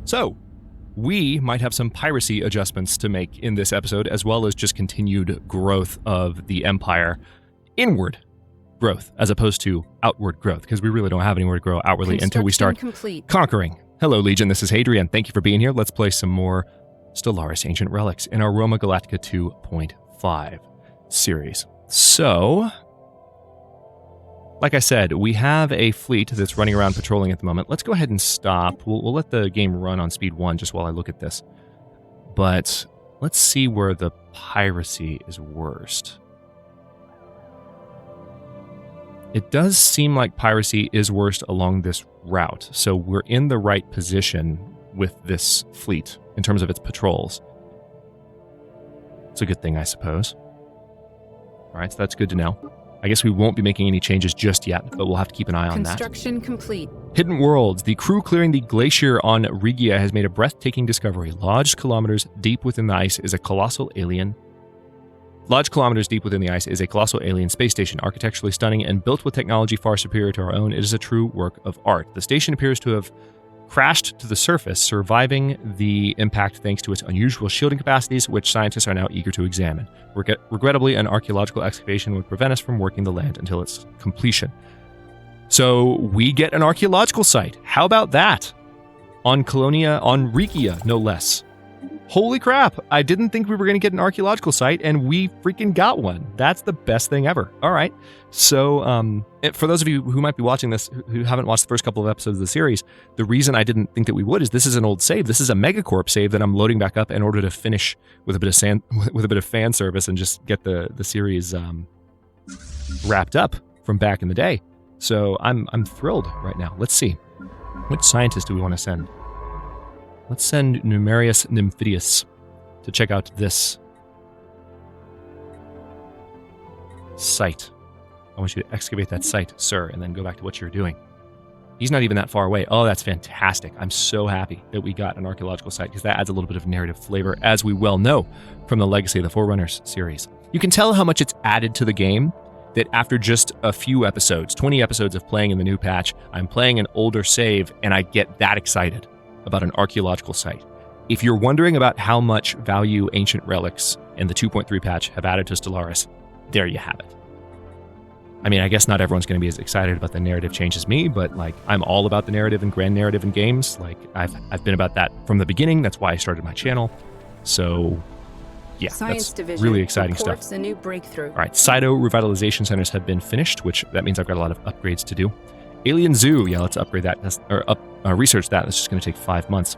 So, we might have some piracy adjustments to make in this episode, as well as just continued growth of the empire. Inward growth, as opposed to outward growth, because we really don't have anywhere to grow outwardly until we start conquering. Hello, Legion. This is Hadrian. Thank you for being here. Let's play some more Stellaris Ancient Relics in our Roma Galactica 2.5 series. So, like I said, we have a fleet that's running around patrolling at the moment. Let's go ahead and stop. We'll let the game run on speed 1 just while I look at this. But let's see where the piracy is worst. It does seem like piracy is worst along this route, so we're in the right position with this fleet in terms of its patrols. It's a good thing, I suppose. All right, so that's good to know. I guess we won't be making any changes just yet, but we'll have to keep an eye on that. Construction complete. Hidden Worlds. The crew clearing the glacier on Regia has made a breathtaking discovery. Lodged kilometers deep within the ice is a colossal alien space station, architecturally stunning and built with technology far superior to our own. It is a true work of art. The station appears to have crashed to the surface, surviving the impact thanks to its unusual shielding capacities, which scientists are now eager to examine. Regrettably, an archaeological excavation would prevent us from working the land until its completion. So we get an archaeological site. How about that? On Regia, no less. Holy crap, I didn't think we were going to get an archaeological site, and we freaking got one. That's the best thing ever. All right. So, for those of you who might be watching this, who haven't watched the first couple of episodes of the series, the reason I didn't think that we would is this is an old save. This is a MegaCorp save that I'm loading back up in order to finish with a bit of fan service and just get the series wrapped up from back in the day. So I'm thrilled right now. Let's see. Which scientist do we want to send? Let's send Numerius Nymphidius to check out this site. I want you to excavate that site, sir, and then go back to what you're doing. He's not even that far away. Oh, that's fantastic. I'm so happy that we got an archaeological site, because that adds a little bit of narrative flavor, as we well know from the Legacy of the Forerunners series. You can tell how much it's added to the game that after just a few episodes, 20 episodes of playing in the new patch, I'm playing an older save, and I get that excited about an archaeological site. If you're wondering about how much value Ancient Relics and the 2.3 patch have added to Stellaris, there you have it. I mean, I guess not everyone's going to be as excited about the narrative change as me, but like, I'm all about the narrative and grand narrative in games. Like, I've been about that from the beginning. That's why I started my channel. So, yeah, Science that's really exciting stuff. A new breakthrough. All right, Cyto revitalization centers have been finished, which that means I've got a lot of upgrades to do. Alien Zoo, yeah, let's upgrade that, research that. That's just going to take 5 months.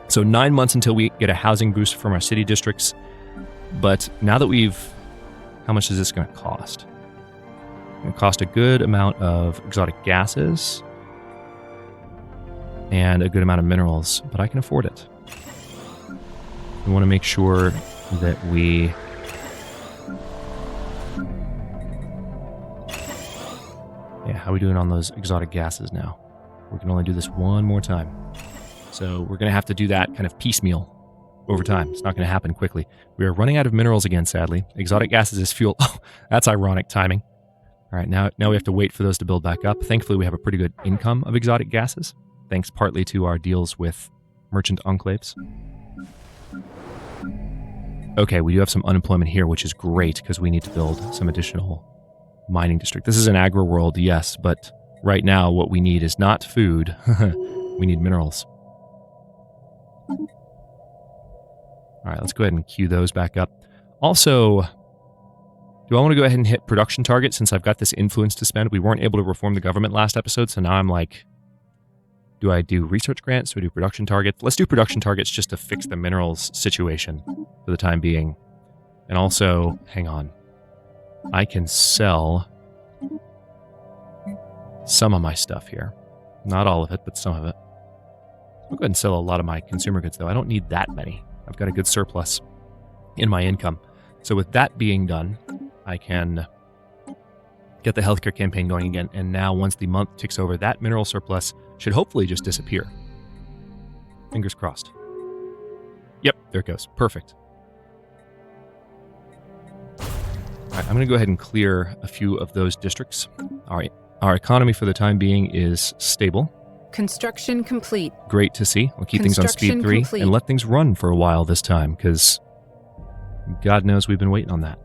So 9 months until we get a housing boost from our city districts. But now that how much is this going to cost? It's going to cost a good amount of exotic gases and a good amount of minerals, but I can afford it. We want to make sure that we how are we doing on those exotic gases now? We can only do this one more time. So we're going to have to do that kind of piecemeal over time. It's not going to happen quickly. We are running out of minerals again, sadly. Exotic gases is fuel. Oh, that's ironic timing. All right, now we have to wait for those to build back up. Thankfully, we have a pretty good income of exotic gases, thanks partly to our deals with merchant enclaves. Okay, we do have some unemployment here, which is great because we need to build some additional mining district. This is an agro world, yes, but right now what we need is not food. We need minerals. All right, let's go ahead and queue those back up. Also, do I want to go ahead and hit production target since I've got this influence to spend? We weren't able to reform the government last episode, so now I'm like, do I do research grants? Do I do production targets? Let's do production targets just to fix the minerals situation for the time being. And also, hang on. I can sell some of my stuff here. Not all of it, but some of it. I'll go ahead and sell a lot of my consumer goods, though. I don't need that many. I've got a good surplus in my income. So with that being done, I can get the healthcare campaign going again. And now once the month ticks over, that mineral surplus should hopefully just disappear. Fingers crossed. Yep, there it goes. Perfect. All right, I'm going to go ahead and clear a few of those districts. All right, our economy for the time being is stable. Construction complete. Great to see. We'll keep things on speed 3 complete. and let things run for a while this time, because God knows we've been waiting on that.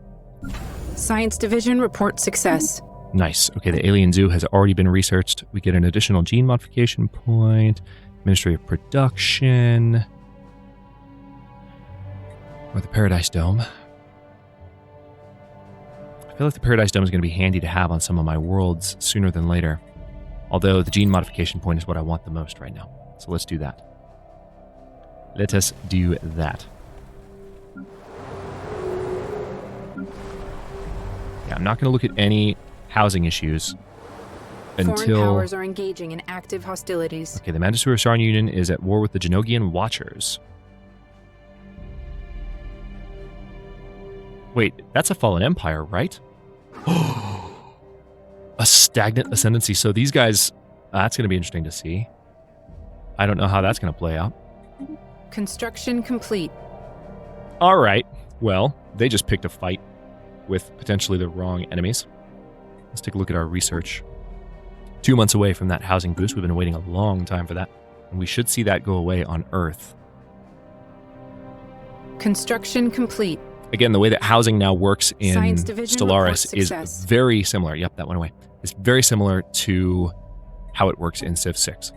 Science division report success. Nice. Okay, the alien zoo has already been researched. We get an additional gene modification point, Ministry of Production, or the Paradise Dome. I feel like the Paradise Dome is going to be handy to have on some of my worlds sooner than later. Although the gene modification point is what I want the most right now. So let's do that. Let us do that. Yeah, I'm not going to look at any housing issues until... Foreign powers are engaging in active hostilities. Okay, the Mandasura Saran Union is at war with the Genogian Watchers. Wait, that's a fallen empire, right? A stagnant ascendancy. So these guys, that's going to be interesting to see. I don't know how that's going to play out. Construction complete. All right. Well, they just picked a fight with potentially the wrong enemies. Let's take a look at our research. 2 months away from that housing boost. We've been waiting a long time for that. And we should see that go away on Earth. Construction complete. Again, the way that housing now works in Stellaris is success. very similar. Yep, that went away. It's very similar to how it works in Civ 6.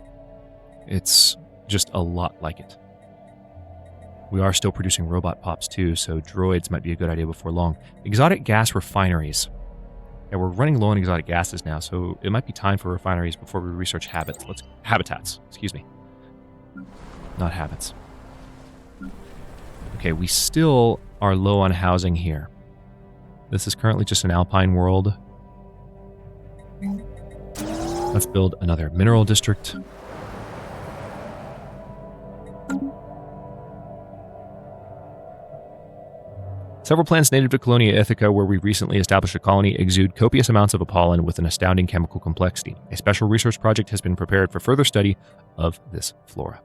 It's just a lot like it. We are still producing robot pops too, so droids might be a good idea before long. Exotic gas refineries. Yeah, we're running low on exotic gases now, so it might be time for refineries before we research habitats. Excuse me. Not habits. Okay, we still are low on housing here. This is currently just an alpine world. Let's build another mineral district. Several plants native to Colonia Ithaca, where we recently established a colony, exude copious amounts of apollen with an astounding chemical complexity. A special research project has been prepared for further study of this flora.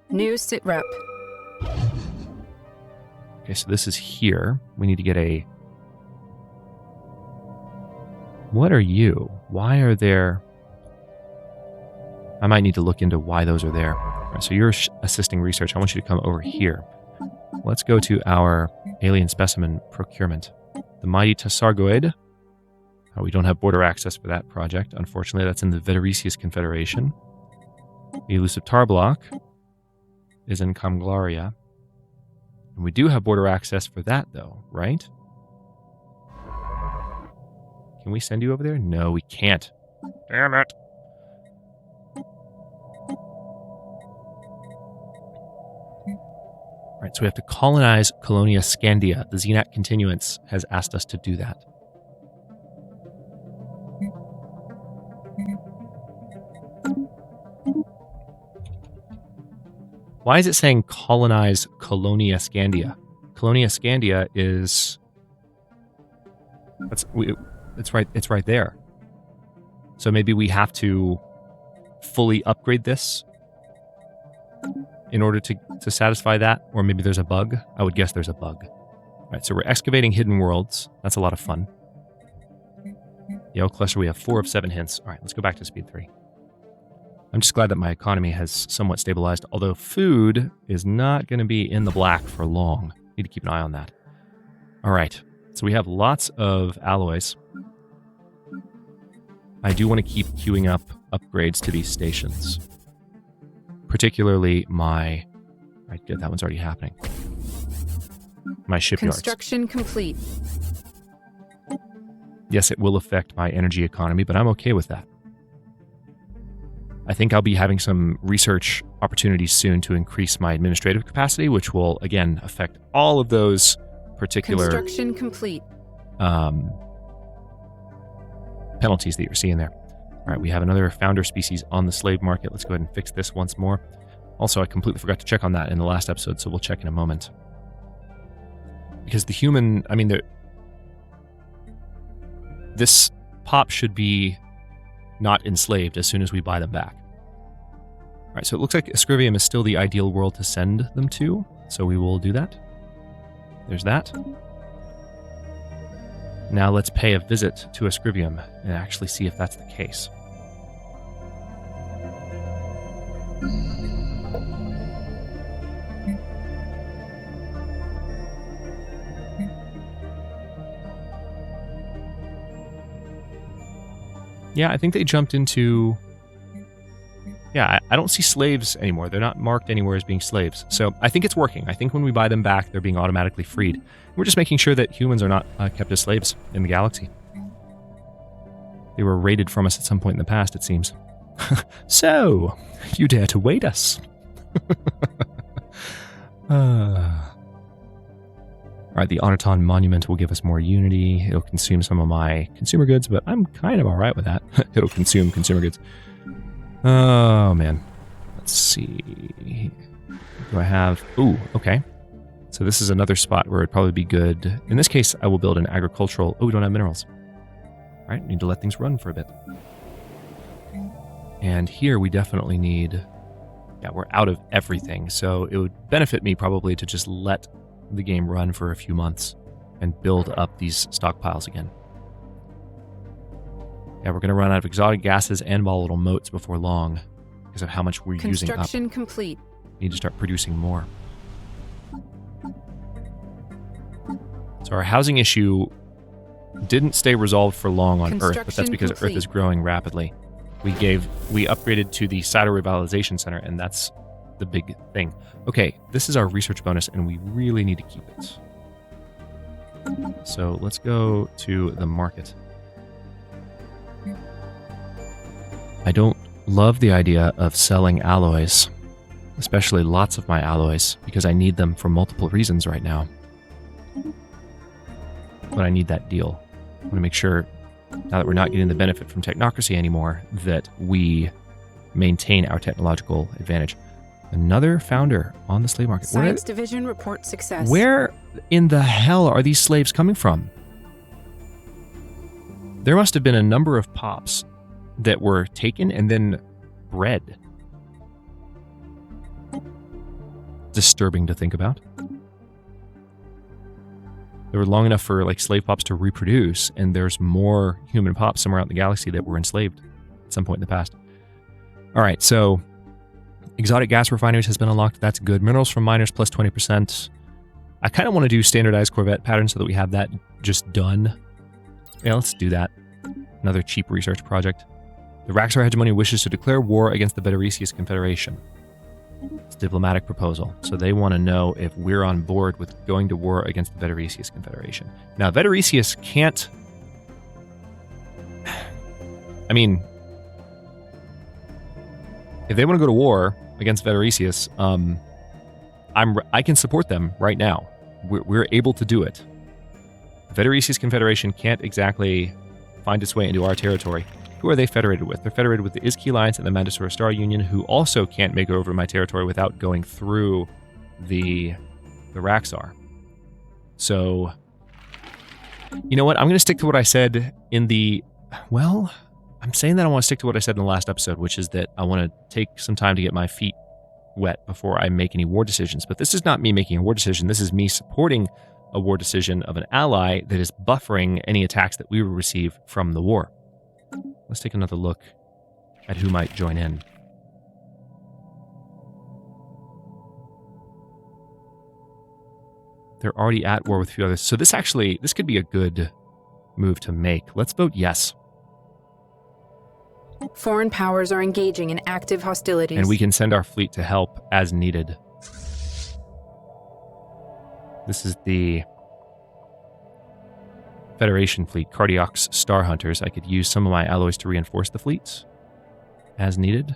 New sitrep. Okay, so this is here. We need to get a... What are you? Why are there... I might need to look into why those are there. All right, so you're assisting research. I want you to come over here. Let's go to our alien specimen procurement. The mighty Tassargoid. We don't have border access for that project. Unfortunately, that's in the Vetericius Confederation. The elusive Tarblock is in Kamglaria. And we do have border access for that, though, right? Can we send you over there? No, we can't. Damn it. All right, so we have to colonize Colonia Scandia. The Xenat Continuance has asked us to do that. Why is it saying colonize Colonia Scandia? Colonia Scandia is... It's right there. So maybe we have to fully upgrade this in order to satisfy that, or maybe there's a bug. I would guess there's a bug. All right, so we're excavating hidden worlds. That's a lot of fun. Yale cluster, we have 4 of 7 hints. All right, let's go back to speed 3. I'm just glad that my economy has somewhat stabilized, although food is not going to be in the black for long. Need to keep an eye on that. All right, so we have lots of alloys. I do want to keep queuing up upgrades to these stations. Particularly my... Right, good, that one's already happening. My shipyards. Construction complete. Yes, it will affect my energy economy, but I'm okay with that. I think I'll be having some research opportunities soon to increase my administrative capacity, which will, again, affect all of those particular... Construction complete. Penalties that you're seeing there. All right, we have another founder species on the slave market. Let's go ahead and fix this once more. Also, I completely forgot to check on that in the last episode, so we'll check in a moment. Because the human... I mean, this pop should be not enslaved as soon as we buy them back. All right, so it looks like Ascrivium is still the ideal world to send them to, so we will do that. There's that. Now let's pay a visit to Ascrivium and actually see if that's the case. Yeah, I think they jumped into... Yeah, I don't see slaves anymore. They're not marked anywhere as being slaves. So I think it's working. I think when we buy them back, they're being automatically freed. We're just making sure that humans are not kept as slaves in the galaxy. They were raided from us at some point in the past, it seems. So, you dare to wait us? Alright, the Autoton Monument will give us more unity. It'll consume some of my consumer goods, but I'm kind of alright with that. It'll consume consumer goods. Oh, man. Let's see. Do I have... Ooh, okay. So this is another spot where it'd probably be good. In this case, I will build an agricultural... Oh, we don't have minerals. All right, need to let things run for a bit. And here we definitely need... Yeah, we're out of everything. So it would benefit me probably to just let the game run for a few months and build up these stockpiles again. Yeah, we're going to run out of exotic gases and volatile motes before long because of how much we're using up. Construction complete. Need to start producing more. So our housing issue didn't stay resolved for long on Earth, but that's because Earth is growing rapidly. We upgraded to the Cyto Revitalization Center, and that's the big thing. Okay, this is our research bonus, and we really need to keep it. So let's go to the market. I don't love the idea of selling alloys, especially lots of my alloys, because I need them for multiple reasons right now. But I need that deal. I want to make sure, now that we're not getting the benefit from technocracy anymore, that we maintain our technological advantage. Another founder on the slave market. Science Division report success. Where in the hell are these slaves coming from? There must have been a number of pops that were taken and then bred. Disturbing to think about. They were long enough for like slave pops to reproduce, and there's more human pops somewhere out in the galaxy that were enslaved at some point in the past. All right, so exotic gas refineries has been unlocked. That's good. Minerals from miners plus 20%. I kind of want to do standardized Corvette patterns so that we have that just done. Yeah, let's do that. Another cheap research project. The Raxar hegemony wishes to declare war against the Veteresius Confederation. It's a diplomatic proposal. So they want to know if we're on board with going to war against the Veteresius Confederation. Now, Veteresius can't... I mean, if they want to go to war against Veteresius, I can support them right now. We're able to do it. The Veteresius Confederation can't exactly find its way into our territory. Who are they federated with? They're federated with the Izki Alliance and the Mandasura Star Union, who also can't make it over my territory without going through the Raxar. So, you know what? I'm going to stick to what I said in the... Well, I'm saying that I want to stick to what I said in the last episode, which is that I want to take some time to get my feet wet before I make any war decisions. But this is not me making a war decision. This is me supporting a war decision of an ally that is buffering any attacks that we will receive from the war. Let's take another look at who might join in. They're already at war with a few others. So this could be a good move to make. Let's vote yes. Foreign powers are engaging in active hostilities. And we can send our fleet to help as needed. This is the Federation fleet, Cardiac's Star Hunters. I could use some of my alloys to reinforce the fleet as needed,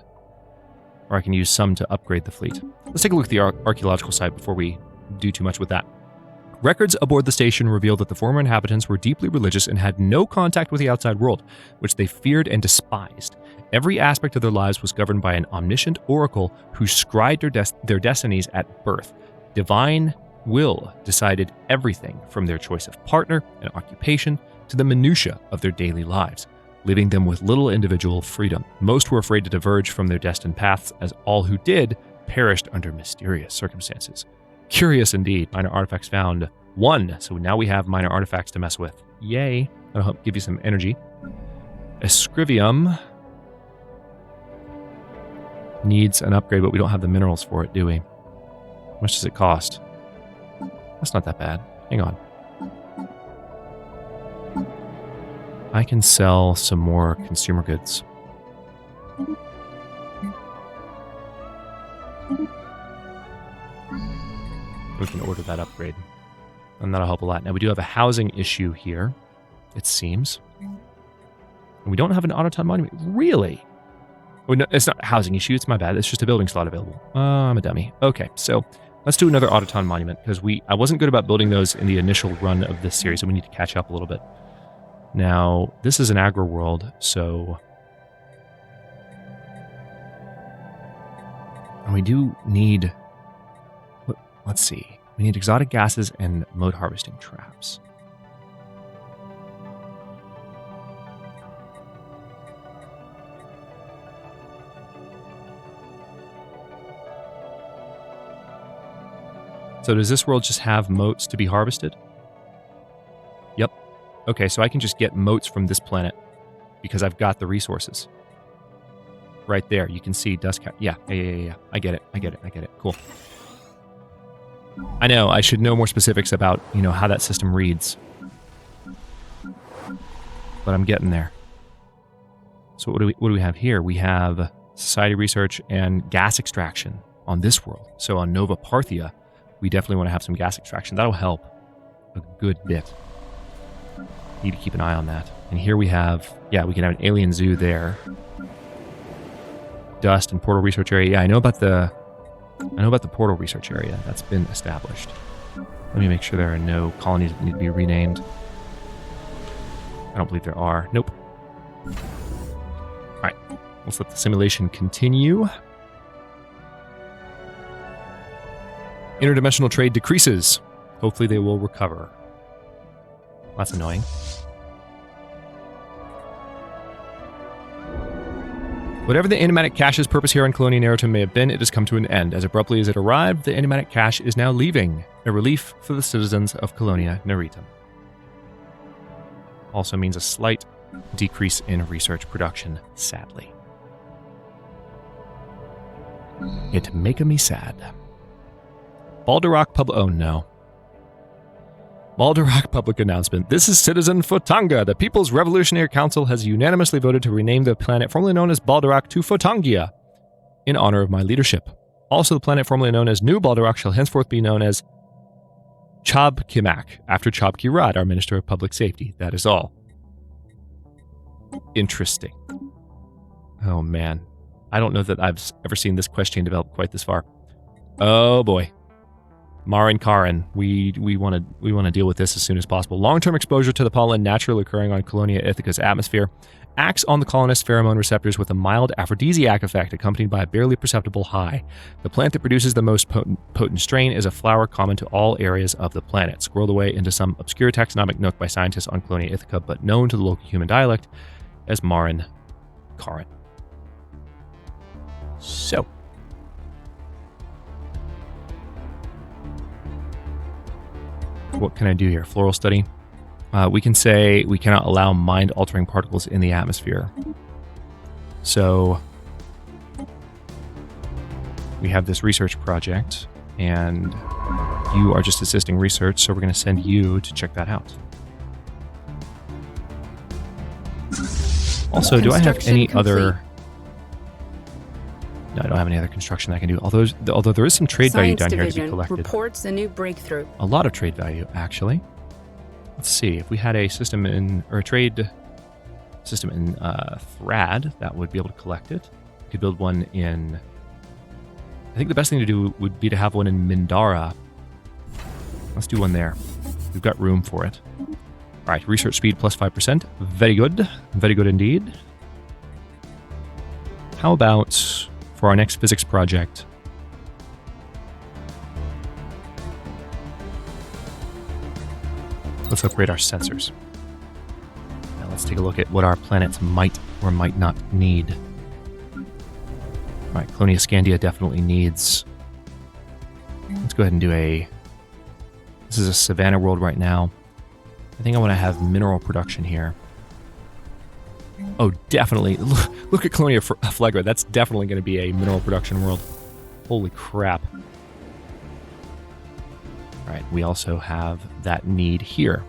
or I can use some to upgrade the fleet. Let's take a look at the archaeological site before we do too much with that. Records aboard the station reveal that the former inhabitants were deeply religious and had no contact with the outside world, which they feared and despised. Every aspect of their lives was governed by an omniscient oracle who scribed their destinies at birth. Divine will decided everything from their choice of partner and occupation to the minutiae of their daily lives, leaving them with little individual freedom. Most were afraid to diverge from their destined paths, as all who did perished under mysterious circumstances. Curious indeed. Minor artifacts found 1, so now we have minor artifacts to mess with. Yay. That'll help give you some energy. Escrivium needs an upgrade, but we don't have the minerals for it, do we? How much does it cost? That's not that bad. Hang on. I can sell some more consumer goods. We can order that upgrade. And that'll help a lot. Now, we do have a housing issue here, it seems. And we don't have an autoton monument. Really? Oh, no, it's not a housing issue. It's my bad. It's just a building slot available. I'm a dummy. Okay, so let's do another autoton monument, because I wasn't good about building those in the initial run of this series, and we need to catch up a little bit. Now, this is an agro world, so... And we do need... Let's see. We need exotic gases and mode harvesting traps. So does this world just have motes to be harvested? Yep. Okay, so I can just get motes from this planet because I've got the resources. Right there, you can see dust cap. Yeah. I get it. Cool. I know, I should know more specifics about, how that system reads. But I'm getting there. So what do we have here? We have society research and gas extraction on this world. So on Nova Parthia, we definitely want to have some gas extraction. That'll help a good bit. Need to keep an eye on that. And here we have, we can have an alien zoo there. Dust and portal research area. Yeah, I know about the portal research area. That's been established. Let me make sure there are no colonies that need to be renamed. I don't believe there are. Nope. All right, let's let the simulation continue. Interdimensional trade decreases. Hopefully they will recover. That's annoying. Whatever the animatic cache's purpose here on Colonia Neritum may have been, it has come to an end. As abruptly as it arrived, the animatic cache is now leaving, a relief for the citizens of Colonia Neritum. Also means a slight decrease in research production, sadly. It make me sad. Balderak oh no. Balderak public announcement. This is Citizen Fotanga. The People's Revolutionary Council has unanimously voted to rename the planet formerly known as Balderak to Fotangia in honor of my leadership. Also, the planet formerly known as New Balderak shall henceforth be known as Chab-Kimak, after Chab-Kirad, our Minister of Public Safety. That is all. Interesting. Oh man. I don't know that I've ever seen this quest chain develop quite this far. Oh boy. Marin Karin, we want to deal with this as soon as possible. Long-term exposure to the pollen naturally occurring on Colonia Ithaca's atmosphere acts on the colonist's pheromone receptors with a mild aphrodisiac effect accompanied by a barely perceptible high. The plant that produces the most potent strain is a flower common to all areas of the planet, squirreled away into some obscure taxonomic nook by scientists on Colonia Ithaca, but known to the local human dialect as Marin Karin. So... what can I do here? Floral study. We can say we cannot allow mind-altering particles in the atmosphere. So we have this research project, and you are just assisting research, so we're going to send you to check that out. Also, do I have any other... No, I don't have any other construction I can do. Although there is some trade value down here to be collected. Reports a new breakthrough. A lot of trade value, actually. Let's see. If we had a system a trade system in Thrad, that would be able to collect it. We could build one in... I think the best thing to do would be to have one in Mindara. Let's do one there. We've got room for it. All right, research speed plus 5%. Very good. Very good indeed. How about... for our next physics project, let's upgrade our sensors. Now let's take a look at what our planets might or might not need. All right, Colonia Scandia definitely needs... Let's go ahead and do a... This is a savanna world right now. I think I want to have mineral production here. Oh, definitely. Look at Colonia Phlegra. That's definitely going to be a mineral production world. Holy crap. All right, we also have that need here.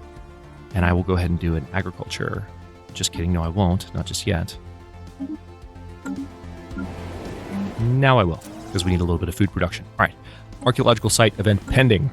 And I will go ahead and do an agriculture Just kidding. No, I won't. Not just yet. Now I will, because we need a little bit of food production. All right. Archaeological site event pending.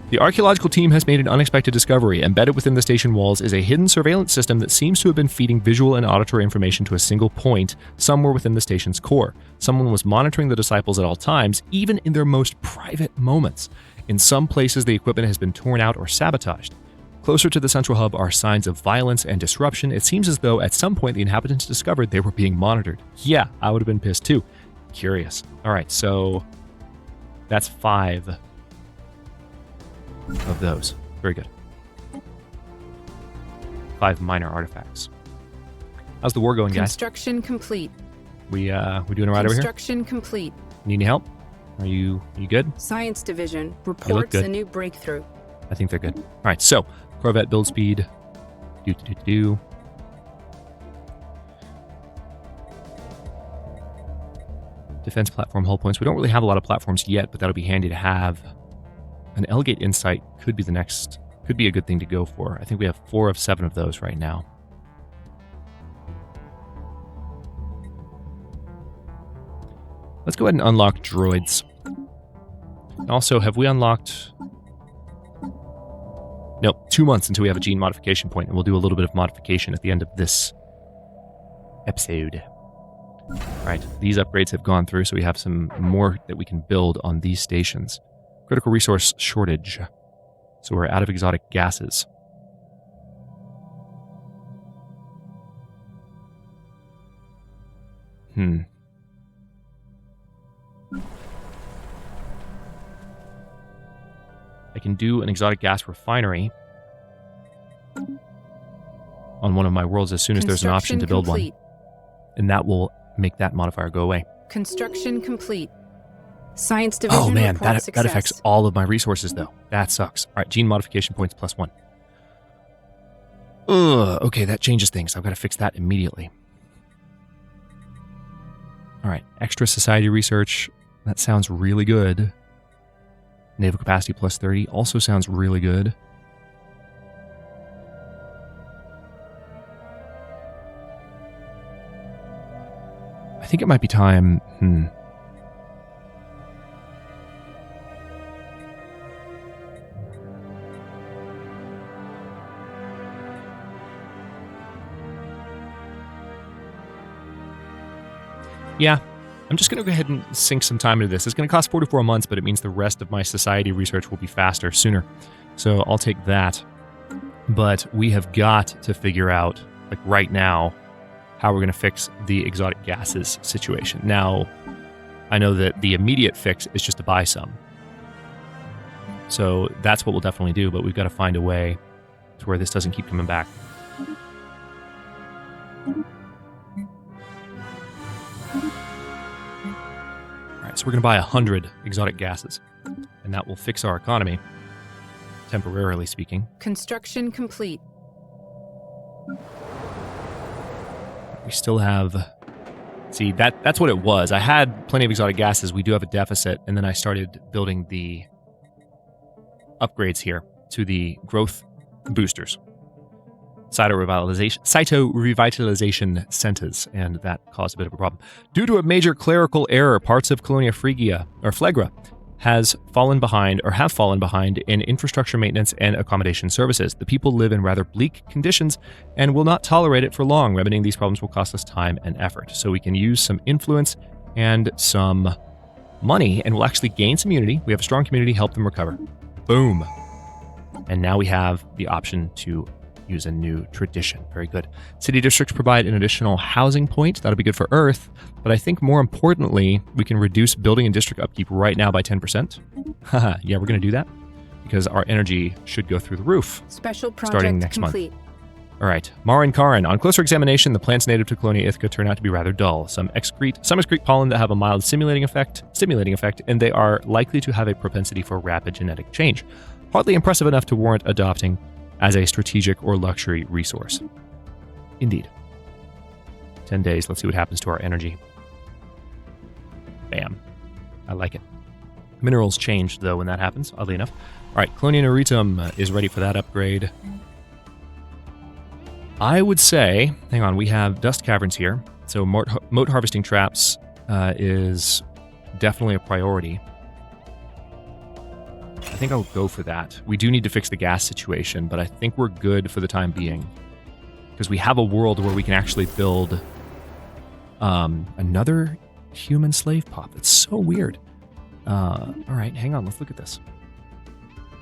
The archaeological team has made an unexpected discovery. Embedded within the station walls is a hidden surveillance system that seems to have been feeding visual and auditory information to a single point somewhere within the station's core. Someone was monitoring the disciples at all times, even in their most private moments. In some places, the equipment has been torn out or sabotaged. Closer to the central hub are signs of violence and disruption. It seems as though at some point the inhabitants discovered they were being monitored. Yeah, I would have been pissed too. Curious. All right, so that's 5 of those. Very good. 5 minor artifacts. How's the war going, guys? Construction complete. We doing all right over here? Construction complete. Need any help? Are you good? Science Division reports a new breakthrough. I think they're good. All right, so Corvette build speed. Defense platform hull points. We don't really have a lot of platforms yet, but that'll be handy to have. An Elgate Insight could be a good thing to go for. I think we have 4 of 7 of those right now. Let's go ahead and unlock droids. Also, have we unlocked... Nope, 2 months until we have a gene modification point, and we'll do a little bit of modification at the end of this episode. All right, these upgrades have gone through, so we have some more that we can build on these stations. Critical resource shortage. So we're out of exotic gases. I can do an exotic gas refinery on one of my worlds as soon as there's an option to build one. And that will make that modifier go away. Construction complete. Science Division. Oh man, that success. affects all of my resources though. That sucks. All right, gene modification points +1. Okay, that changes things. I've got to fix that immediately. All right, extra society research. That sounds really good. Naval capacity +30 also sounds really good. I think it might be time. Yeah, I'm just going to go ahead and sink some time into this. It's going to cost 44 months, but it means the rest of my society research will be faster, sooner. So I'll take that. But we have got to figure out, like right now, how we're going to fix the exotic gases situation. Now, I know that the immediate fix is just to buy some. So that's what we'll definitely do, but we've got to find a way to where this doesn't keep coming back. So we're going to buy 100 exotic gases, and that will fix our economy, temporarily speaking. Construction complete. We still have... See, that's what it was. I had plenty of exotic gases. We do have a deficit, and then I started building the upgrades here to the growth boosters. Cyto-revitalization centers, and that caused a bit of a problem. Due to a major clerical error, parts of Colonia Phlegra have fallen behind in infrastructure maintenance and accommodation services. The people live in rather bleak conditions and will not tolerate it for long. Remedying these problems will cost us time and effort. So we can use some influence and some money, and we'll actually gain some unity. We have a strong community, help them recover. Boom. And now we have the option to use a new tradition. Very good. City districts provide an additional housing point. That'll be good for Earth. But I think more importantly, we can reduce building and district upkeep right now by 10%. Haha, yeah, we're going to do that because our energy should go through the roof. Special project starting next complete. month. All right. Marin Karin. On closer examination, the plants native to Colonia Ithaca turn out to be rather dull. Some excrete pollen that have a mild stimulating effect, and they are likely to have a propensity for rapid genetic change. Hardly impressive enough to warrant adopting as a strategic or luxury resource. Indeed. 10 days. Let's see what happens to our energy. Bam. I like it. Minerals change, though, when that happens, oddly enough. All right, Colonia Neritum is ready for that upgrade. I would say, hang on, we have dust caverns here. So moat harvesting traps is definitely a priority. I think I'll go for that. We do need to fix the gas situation, but I think we're good for the time being. Because we have a world where we can actually build another human slave pop. It's so weird. All right, hang on, let's look at this.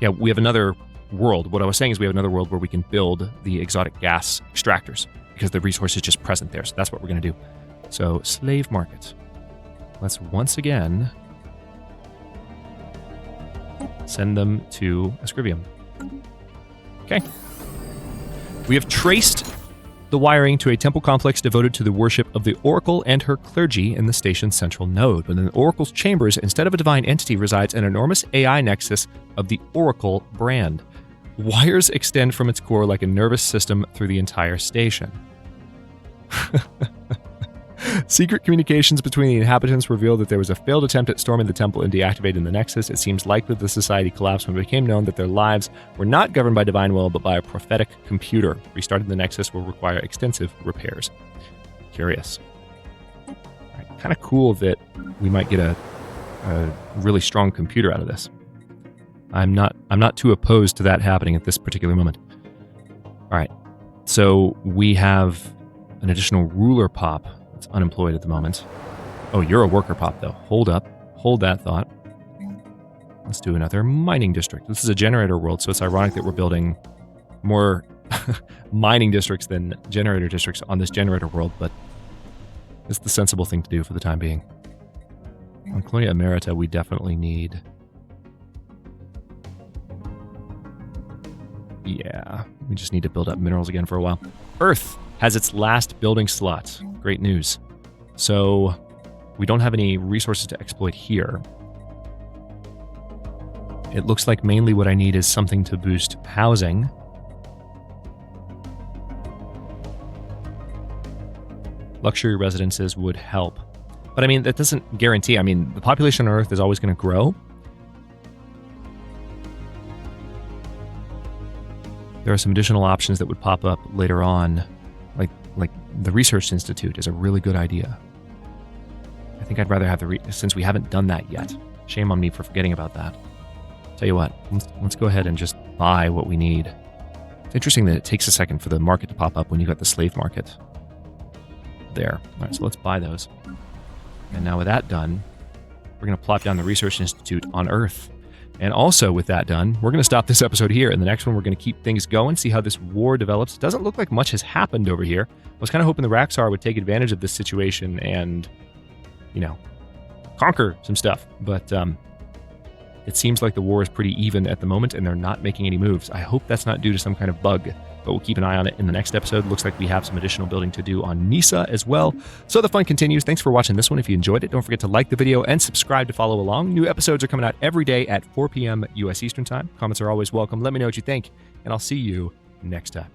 Yeah, we have another world. What I was saying is we have another world where we can build the exotic gas extractors because the resource is just present there. So that's what we're going to do. So slave market. Let's once again send them to Ascrivium. Okay. We have traced the wiring to a temple complex devoted to the worship of the Oracle and her clergy in the station's central node. Within the Oracle's chambers, instead of a divine entity, resides an enormous AI nexus of the Oracle brand. Wires extend from its core like a nervous system through the entire station. Secret communications between the inhabitants revealed that there was a failed attempt at storming the temple and deactivating the nexus. It seems likely the society collapsed when it became known that their lives were not governed by divine will, but by a prophetic computer. Restarting the nexus will require extensive repairs. Curious. Right, kind of cool that we might get a really strong computer out of this. I'm not too opposed to that happening at this particular moment. All right, so we have an additional ruler pop. It's unemployed at the moment. Oh, you're a worker pop, though. Hold up. Hold that thought. Let's do another mining district. This is a generator world, so it's ironic that we're building more mining districts than generator districts on this generator world, but it's the sensible thing to do for the time being. On Colonia Emerita, we definitely need... Yeah, we just need to build up minerals again for a while. Earth has its last building slot. Great news. So we don't have any resources to exploit here. It looks like mainly what I need is something to boost housing. Luxury residences would help. But I mean, that doesn't guarantee. I mean, the population on Earth is always going to grow. There are some additional options that would pop up later on. Like the Research Institute is a really good idea. I think I'd rather have since we haven't done that yet. Shame on me for forgetting about that. Tell you what, let's go ahead and just buy what we need. It's interesting that it takes a second for the market to pop up when you got the slave market there. All right, so let's buy those. And now with that done, we're going to plop down the Research Institute on Earth. And also with that done, we're going to stop this episode here. In the next one, we're going to keep things going, see how this war develops. It doesn't look like much has happened over here. I was kind of hoping the Raxar would take advantage of this situation and, you know, conquer some stuff. But it seems like the war is pretty even at the moment, and they're not making any moves. I hope that's not due to some kind of bug, but we'll keep an eye on it in the next episode. Looks like we have some additional building to do on Nisa as well. So the fun continues. Thanks for watching this one. If you enjoyed it, don't forget to like the video and subscribe to follow along. New episodes are coming out every day at 4 p.m. U.S. Eastern Time. Comments are always welcome. Let me know what you think, and I'll see you next time.